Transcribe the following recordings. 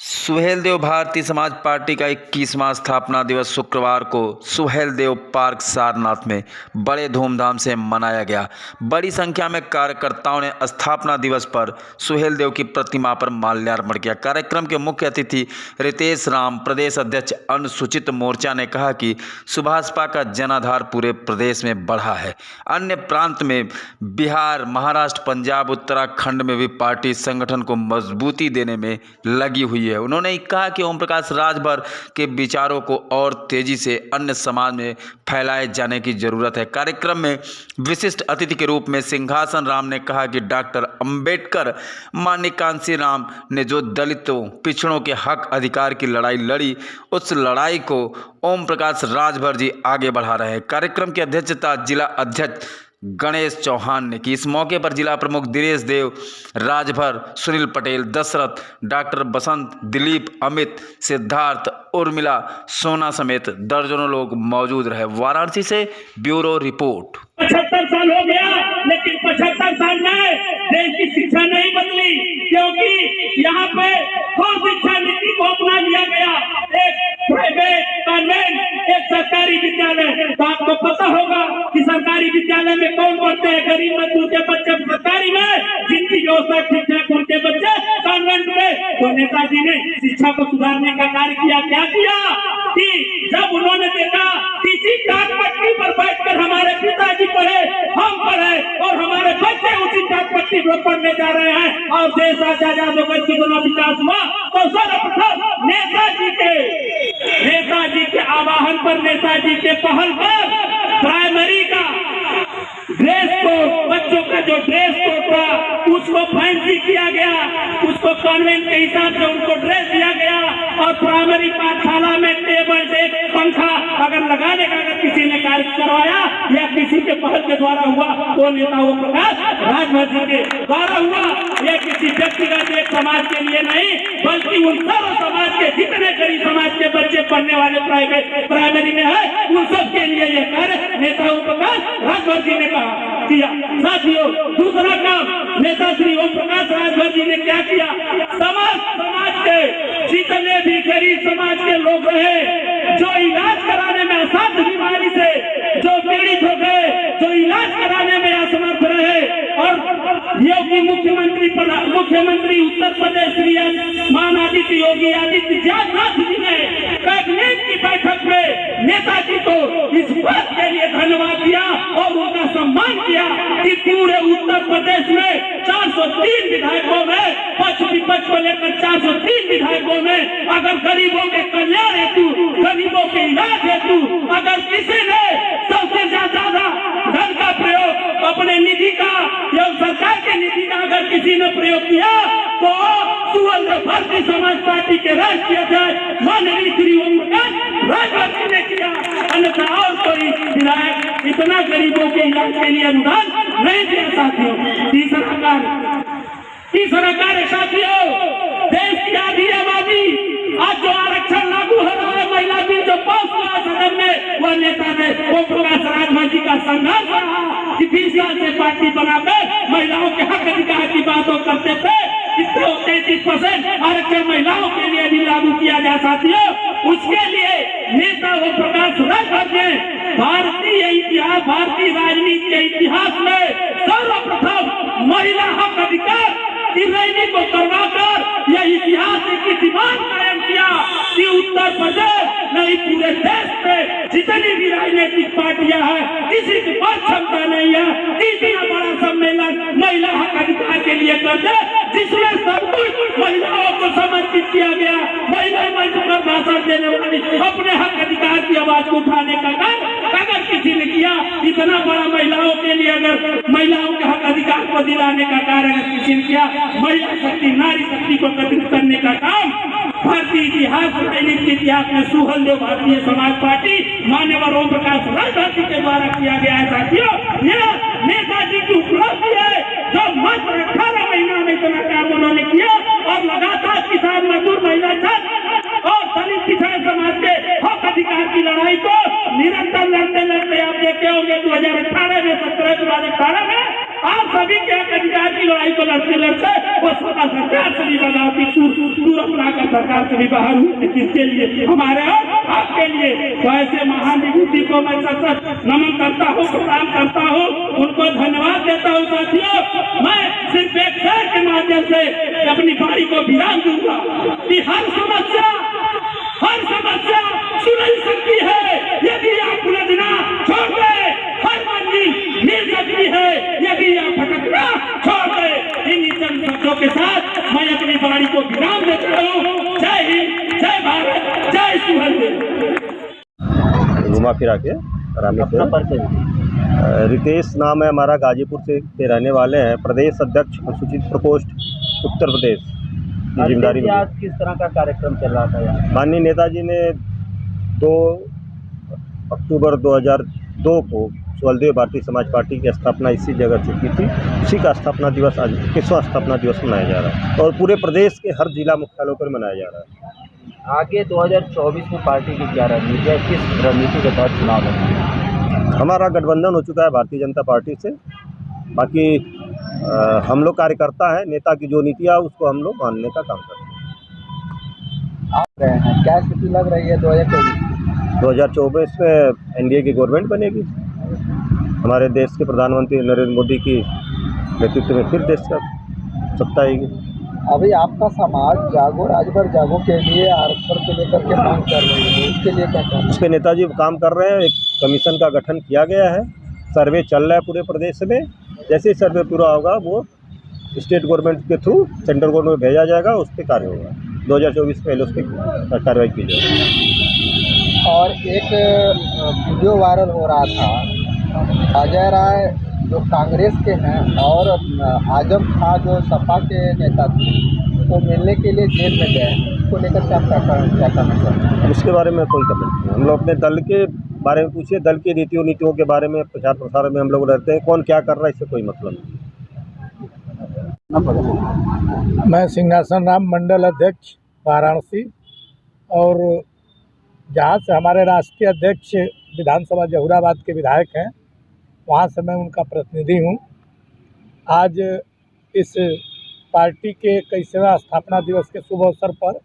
Suheldev Bharatiya Samaj party का 21वां स्थापना दिवस शुक्रवार को सुहेलदेव पार्क सारनाथ में बड़े धूमधाम से मनाया गया। बड़ी संख्या में कार्यकर्ताओं ने स्थापना दिवस पर सुहेलदेव की प्रतिमा पर माल्यार्पण किया। कार्यक्रम के मुख्य अतिथि रितेश राम, प्रदेश अध्यक्ष अनुसूचित मोर्चा, ने कहा कि सुभाषपा का जनाधार पूरे प्रदेश में बढ़ा है। अन्य प्रांत में बिहार, महाराष्ट्र, पंजाब, उत्तराखंड में भी पार्टी संगठन को मजबूती देने में लगी हुई है। उन्होंने कहा कि ओम प्रकाश राजभर के विचारों को और तेजी से अन्य समाज में फैलाए जाने की जरूरत है। कार्यक्रम में विशिष्ट अतिथि के रूप में सिंहासन राम ने कहा कि डॉक्टर अंबेडकर, माननीय कांसी राम ने जो दलितों, पिछड़ों के हक अधिकार की लड़ाई लड़ी, उस लड़ाई को ओम प्रकाश राजभर जी आगे बढ़ा रहे हैं। कार्यक्रम की अध्यक्षता जिला अध्यक्ष गणेश चौहान ने की। इस मौके पर जिला प्रमुख दिनेश देव, राजभर, सुनील पटेल, दशरथ, डॉक्टर बसंत, दिलीप, अमित, सिद्धार्थ, उर्मिला, सोना समेत दर्जनों लोग मौजूद रहे। वाराणसी से ब्यूरो रिपोर्ट। 75 साल हो गया, लेकिन 75 साल में देश की शिक्षा नहीं बदली, क्योंकि यहाँ पे कौन शिक्षा नीति को अपना लिया गया, एक प्राइवेट, कॉन्वेंट, एक सरकारी विद्यालय। तो आपको पता होगा कि सरकारी विद्यालय में कौन पढ़ते हैं? गरीब मजदूर के बच्चे सरकारी में, जिनकी व्यवस्था ठीक ठाक, उनके बच्चे कॉन्वेंट में। तो नेताजी ने शिक्षा को सुधारने का कार्य किया। क्या किया कि जब उन्होंने देखा किसी टाट पट्टी पर बैठकर हमारे पिताजी पढ़े, हम पढ़े और हमारे बच्चे उसी टाट पट्टी पर पढ़ने जा रहे हैं और देश आजाद होकर कितना विकास हुआ, तो सर्वप्रथम नेताजी के आह्वान पर, नेताजी के पहल पर प्राइमरी का ड्रेस कोड, बच्चों का जो ड्रेस कोड था उसको फैंसी किया गया, उसको कॉन्वेंट के हिसाब से उनको ड्रेस दिया गया और प्राइमरी पाठशाला में टेबल, डेस्क, पंखा अगर लगाने का अगर किसी ने कार्य करवाया या किसी के पहल के द्वारा हुआ, वो नेता ओम प्रकाश राजभर जी के द्वारा हुआ। यह किसी व्यक्तिगत एक समाज के लिए नहीं, बल्कि उन सर्व समाज के जितने गरीब समाज के बच्चे पढ़ने वाले प्राइमरी में है, उन सब के लिए यह कार्य नेता ओम प्रकाश राजभर जी ने किया। साथियों, दूसरा काम नेता श्री ओम प्रकाश राजभर जी ने क्या किया? समाज के जितने भी गरीब समाज के लोग रहे, जो इलाज कराने में असाध्य बीमारी से जो पीड़ित हो गए, जो इलाज कराने में असमर्थ रहे, और योगी मुख्यमंत्री उत्तर प्रदेश श्री महानादित्य योगी आदित्यनाथ जी ने कैबिनेट की बैठक में नेताजी को इस बात के लिए धन्यवाद दिया और उनका सम्मान किया कि पूरे उत्तर प्रदेश में 403 विधायकों में, पक्ष विपक्ष को लेकर 403 विधायकों में अगर गरीबों के कल्याण हेतु, गरीबों के इलाज हेतु अगर किसी ने सबसे ज्यादा धन का प्रयोग अपने निधि का या सरकार के निधि का अगर किसी ने प्रयोग किया, तो सुहेलदेव भारतीय समाज पार्टी के राष्ट्रीय अध्यक्ष माननीय श्री ओम प्रकाश राजभर जी ने किया। अन्यथा और कोई विधायक इतना गरीबों के इलाज के लिए अनुदान नहीं दिया। साथियों, तीसरा कार्य साथियों, देश की आधी आबादी आज जो आरक्षण लागू हो रहा है, महिला बिल जो पास हुआ सदन में, वह नेता ने ओम प्रकाश राजभर जी का संघर्ष रहा कि 20 साल से पार्टी बनाकर महिलाओं के हक अधिकार की बातों करते थे। 33% आरक्षण महिलाओं के लिए भी लागू किया जाए। साथियों, उसके लिए नेता ओम प्रकाश राजभर ने भारतीय राजनीति के इतिहास में सर्वप्रथम महिला हक अधिकार की रैली को करवाकर यह इतिहास की दीवार कायम किया कि उत्तर प्रदेश नहीं, पूरे देश में जितनी भी राजनीतिक पार्टियां हैं, किसी की पास क्षमता नहीं है कि इतना बड़ा सम्मेलन महिला हक अधिकार के लिए कर दे, जिसमें सब कुछ महिलाओं को समर्पित किया गया। महिला मंच पर भाषण देने वाली अपने हक अधिकार की आवाज को उठाने का काम अगर किसी ने किया, इतना बड़ा महिलाओं के लिए अगर महिलाओं के हक अधिकार को दिलाने का कार्य अगर किसी ने किया, महिला शक्ति, नारी शक्ति को एकत्रित करने का काम भारतीय इतिहास, राजनीति के इतिहास में सुहेलदेव भारतीय समाज पार्टी मान्यवर ओम प्रकाश राजभर जी के द्वारा किया गया है। साथियों, यह नेताजी की उपलब्धि है जो मात्र 18 महीना में इतना काम उन्होंने किया और लगातार किसान, मजदूर, महिला, छात्र और दलित पिछड़े समाज के हक अधिकार की लड़ाई को निरंतर लड़ते आप देखे होंगे। 2018 में, 17 के बाद 18 में आप सभी के हक अधिकार की लड़ाई को लड़ते वो सपा सरकार से भी बगावती सूर अपना कर सरकार से भी बाहर हुए थे, किसके लिए? हमारे और आपके लिए। तो ऐसे महान विभूति को मैं सतत नमन करता हूँ, प्रणाम करता हूँ, उनको धन्यवाद देता हूँ। साथियों, मैं सिर्फ एक शेर के माध्यम से अपनी वाणी को विराम दूंगा कि हर समस्या सुलझ सकती है यदि आप उलझना छोड़ दे, हर मंजिल मिल सकती है यदि आप भटकना छोड़ दे। इन चंद शब्दों के साथ मैं अपनी वाणी को विराम देता हूँ। जय हिंद, जय भारत, जय सुहेलदेव। घुमा फिरा के आराम से। रितेश नाम है हमारा, गाजीपुर से के रहने वाले हैं। प्रदेश अध्यक्ष अनुसूचित प्रकोष्ठ उत्तर प्रदेश की जिम्मेदारी में। आज किस तरह का कार्यक्रम चल रहा था यहाँ? माननीय नेताजी ने 2 अक्टूबर 2002 को सुहेलदेव भारतीय समाज पार्टी की स्थापना इसी जगह से की थी। उसी का स्थापना दिवस आज 21वां स्थापना दिवस मनाया जा रहा है और पूरे प्रदेश के हर जिला मुख्यालयों पर मनाया जा रहा है। आगे 2024 में पार्टी की क्या रणनीति है, किस रणनीति के तहत चुनाव लड़ेंगे? हमारा गठबंधन हो चुका है भारतीय जनता पार्टी से। बाकी हम लोग कार्यकर्ता हैं, नेता की जो नीतियाँ उसको हम लोग मानने का काम करते हैं। आप रहे हैं, क्या स्थिति लग रही है 2024 में एनडीए की गवर्नमेंट बनेगी। हमारे देश के प्रधानमंत्री नरेंद्र मोदी की नेतृत्व में फिर देश का सत्ता आएगी। अभी आपका समाज जागो राजभर जागो के लिए आरक्षण को लेकर के मांग कर रही है, इसके लिए क्या कहना? उस पर नेताजी काम कर रहे हैं। एक कमीशन का गठन किया गया है, सर्वे चल रहा है पूरे प्रदेश में। जैसे ही सर्वे पूरा होगा वो स्टेट गवर्नमेंट के थ्रू सेंट्रल गवर्नमेंट में भेजा जाएगा, उस पर कार्य होगा। 2024 पहले उस पर कार्रवाई की जाएगी। और एक वीडियो वायरल हो रहा था, अजय राय जो कांग्रेस के हैं और आजम खां जो सपा के नेता थे, तो मिलने के लिए जेल में गए, उसको लेकर क्या कहना चाहते हैं? उसके बारे में कोई कमेंट नहीं। हम लोग अपने दल के बारे में पूछिए, दल की नीतियों के बारे में प्रचार प्रसार में हम लोग रहते हैं। कौन क्या कर रहा है इससे कोई मतलब नहीं। मैं सिंहासन राम, मंडल अध्यक्ष वाराणसी, और जहाँ से हमारे राष्ट्रीय अध्यक्ष विधानसभा जहुराबाद के विधायक हैं, वहाँ से मैं उनका प्रतिनिधि हूँ। आज इस पार्टी के 21वां स्थापना दिवस के शुभ अवसर पर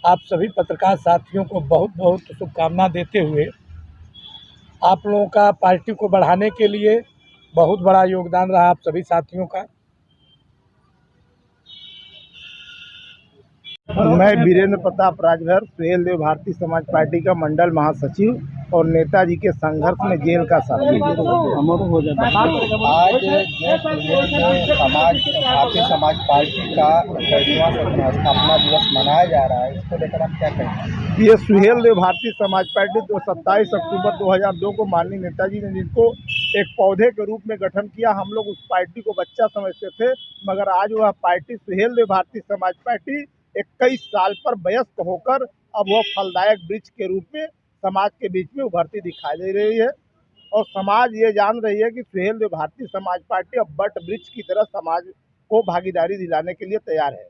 आप सभी पत्रकार साथियों को बहुत बहुत शुभकामना देते हुए, आप लोगों का पार्टी को बढ़ाने के लिए बहुत बड़ा योगदान रहा आप सभी साथियों का। मैं वीरेंद्र प्रताप राजभर, सुहेलदेव भारतीय समाज पार्टी का मंडल महासचिव और नेताजी के संघर्ष में जेल का साथी। आज भारतीय समाज पार्टी का 21वां स्थापना दिवस मनाया जा रहा है, इसको लेकर आप क्या कहेंगे? ये सुहेलदेव भारतीय समाज पार्टी 27 अक्टूबर 2002 को माननीय नेताजी ने जिनको एक पौधे के रूप में गठन किया, हम लोग उस पार्टी को बच्चा समझते थे, मगर आज वह पार्टी सुहेलदेव भारतीय समाज पार्टी 21 साल पर वयस्क होकर अब वह फलदायक वृक्ष के रूप में समाज के बीच में उभरती दिखाई दे रही है। और समाज ये जान रही है कि सुहेलदेव भारतीय समाज पार्टी अब बट वृक्ष की तरह समाज को भागीदारी दिलाने के लिए तैयार है।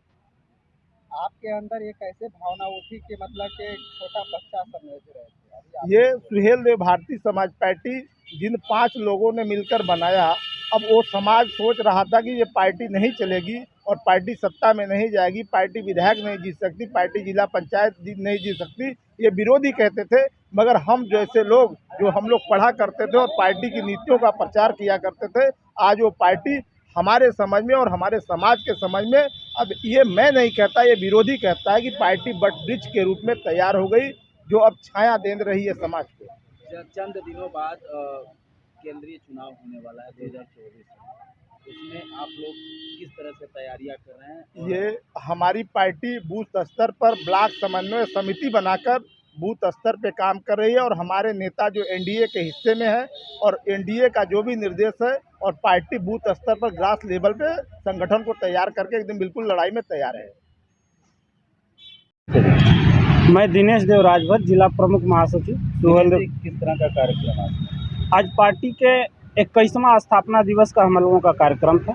आपके अंदर एक ऐसे भावना उठी कि मतलब कि छोटा बच्चा समझ रहे थे? ये सुहेलदेव भारतीय समाज पार्टी जिन 5 लोगों ने मिलकर बनाया, अब वो समाज सोच रहा था कि ये पार्टी नहीं चलेगी और पार्टी सत्ता में नहीं जाएगी, पार्टी विधायक नहीं जीत सकती, पार्टी जिला पंचायत नहीं जीत सकती, ये विरोधी कहते थे। मगर हम जैसे लोग जो हम लोग पढ़ा करते थे और पार्टी की नीतियों का प्रचार किया करते थे, आज वो पार्टी हमारे समझ में और हमारे समाज के समझ में, अब ये मैं नहीं कहता, ये विरोधी कहता है कि पार्टी बट वृक्ष के रूप में तैयार हो गई, जो अब छाया दे रही है समाज को। चंद दिनों बाद केंद्रीय चुनाव होने वाला है 2024 में, इसमें आप लोग किस तरह से तैयारियां कर रहे हैं? ये हमारी पार्टी बूथ स्तर पर ब्लॉक समन्वय समिति बनाकर बूथ स्तर पे काम कर रही है और हमारे नेता जो एनडीए के हिस्से में है और एनडीए का जो भी निर्देश है और पार्टी बूथ स्तर पर ग्रास लेवल पे संगठन को तैयार करके एकदम बिल्कुल लड़ाई में तैयार है। मैं दिनेश देव राजभर, जिला प्रमुख महासचिव सुहेलदेव। किस तरह का कार्यक्रम? आज पार्टी के 21वां स्थापना दिवस का हम लोगों का कार्यक्रम था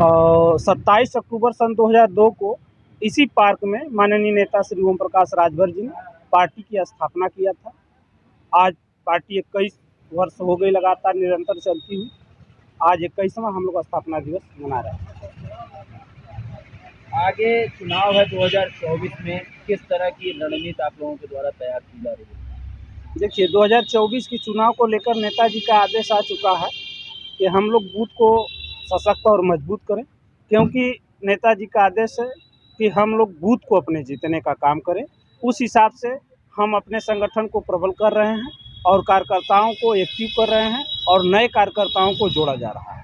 और 27 अक्टूबर सन 2002 को इसी पार्क में माननीय नेता श्री ओम प्रकाश राजभर जी ने पार्टी की स्थापना किया था। आज पार्टी 21 वर्ष हो गई लगातार निरंतर चलती हुई, आज 21वां हम लोग स्थापना दिवस मना रहे हैं। आगे चुनाव है 2024 में, किस तरह की रणनीति आप लोगों के द्वारा तैयार की जा रही है? देखिए 2024 के चुनाव को लेकर नेताजी का आदेश आ चुका है कि हम लोग बूथ को सशक्त और मजबूत करें, क्योंकि नेताजी का आदेश है कि हम लोग बूथ को अपने जीतने का काम करें। उस हिसाब से हम अपने संगठन को प्रबल कर रहे हैं और कार्यकर्ताओं को एक्टिव कर रहे हैं और नए कार्यकर्ताओं को जोड़ा जा रहा है।